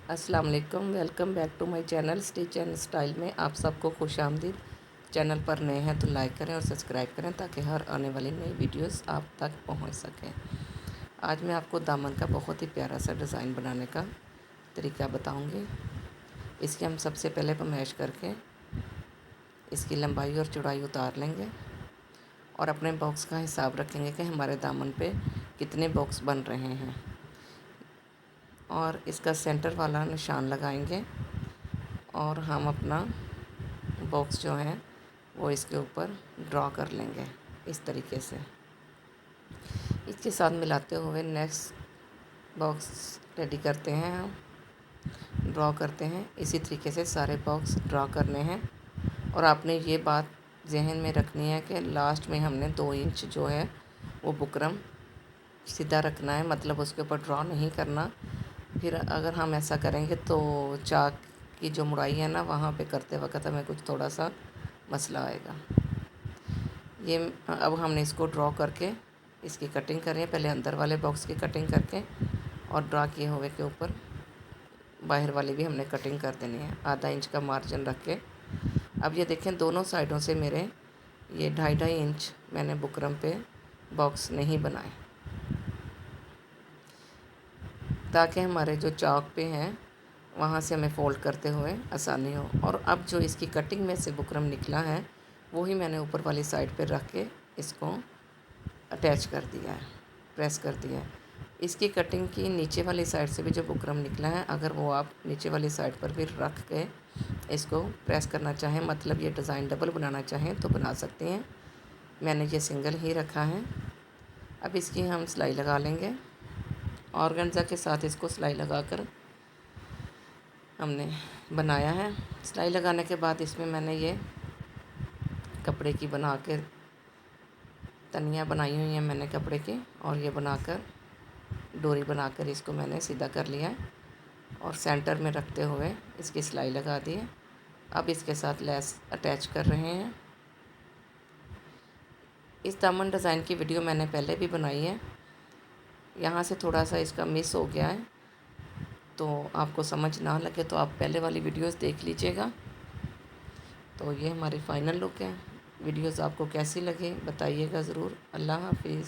अस्सलाम वालेकुम, welcome back to my channel stitch and style में आप सबको खुश आमदीद। चैनल पर नए हैं तो लाइक करें और सब्सक्राइब करें ताकि हर आने वाली नई वीडियोस आप तक पहुंच सकें। आज मैं आपको दामन का बहुत ही प्यारा सा डिज़ाइन बनाने का तरीका बताऊंगी। इसकी हम सबसे पहले मैश करके इसकी लंबाई और चौड़ाई उतार लेंगे और अपने बॉक्स का हिसाब रखेंगे कि हमारे दामन पे कितने बॉक्स बन रहे हैं और इसका सेंटर वाला निशान लगाएंगे और हम अपना बॉक्स जो है वो इसके ऊपर ड्रॉ कर लेंगे इस तरीके से। इसके साथ मिलाते हुए नेक्स्ट बॉक्स रेडी करते हैं, हम ड्रॉ करते हैं। इसी तरीके से सारे बॉक्स ड्रॉ करने हैं और आपने ये बात जहन में रखनी है कि लास्ट में हमने 2 इंच जो है वो बुकरम सीधा रखना है, मतलब उसके ऊपर ड्रॉ नहीं करना। फिर अगर हम ऐसा करेंगे तो चाक की जो मुड़ाई है ना, वहाँ पे करते वक्त हमें कुछ थोड़ा सा मसला आएगा। ये अब हमने इसको ड्रॉ करके इसकी कटिंग करें, पहले अंदर वाले बॉक्स की कटिंग करके और ड्रॉ किए हुए के ऊपर बाहर वाली भी हमने कटिंग कर देनी है, आधा इंच का मार्जिन रख के। अब ये देखें दोनों साइडों से मेरे ये 2.5 इंच मैंने बुकरम पे बॉक्स नहीं बनाए ताकि हमारे जो चौक पे हैं वहाँ से हमें फ़ोल्ड करते हुए आसानी हो। और अब जो इसकी कटिंग में से बुकरम निकला है वही मैंने ऊपर वाली साइड पे रख के इसको अटैच कर दिया है, प्रेस कर दिया है। इसकी कटिंग की नीचे वाली साइड से भी जो बुकरम निकला है, अगर वो आप नीचे वाली साइड पर भी रख के इसको प्रेस करना चाहें, मतलब ये डिज़ाइन डबल बनाना चाहें तो बना सकते हैं। मैंने ये सिंगल ही रखा है। अब इसकी हम सिलाई लगा लेंगे। ऑर्गेन्जा के साथ इसको सिलाई लगाकर हमने बनाया है। सिलाई लगाने के बाद इसमें मैंने ये कपड़े की बना के तनियाँ बनाई हुई हैं मैंने कपड़े की, और ये बनाकर डोरी बनाकर इसको मैंने सीधा कर लिया है और सेंटर में रखते हुए इसकी सिलाई लगा दी है। अब इसके साथ लेस अटैच कर रहे हैं। इस दामन डिज़ाइन की वीडियो मैंने पहले भी बनाई है, यहाँ से थोड़ा सा इसका मिस हो गया है, तो आपको समझ ना लगे तो आप पहले वाली वीडियोस देख लीजिएगा। तो ये हमारी फ़ाइनल लुक है। वीडियोस आपको कैसी लगे बताइएगा ज़रूर। अल्लाह हाफिज़।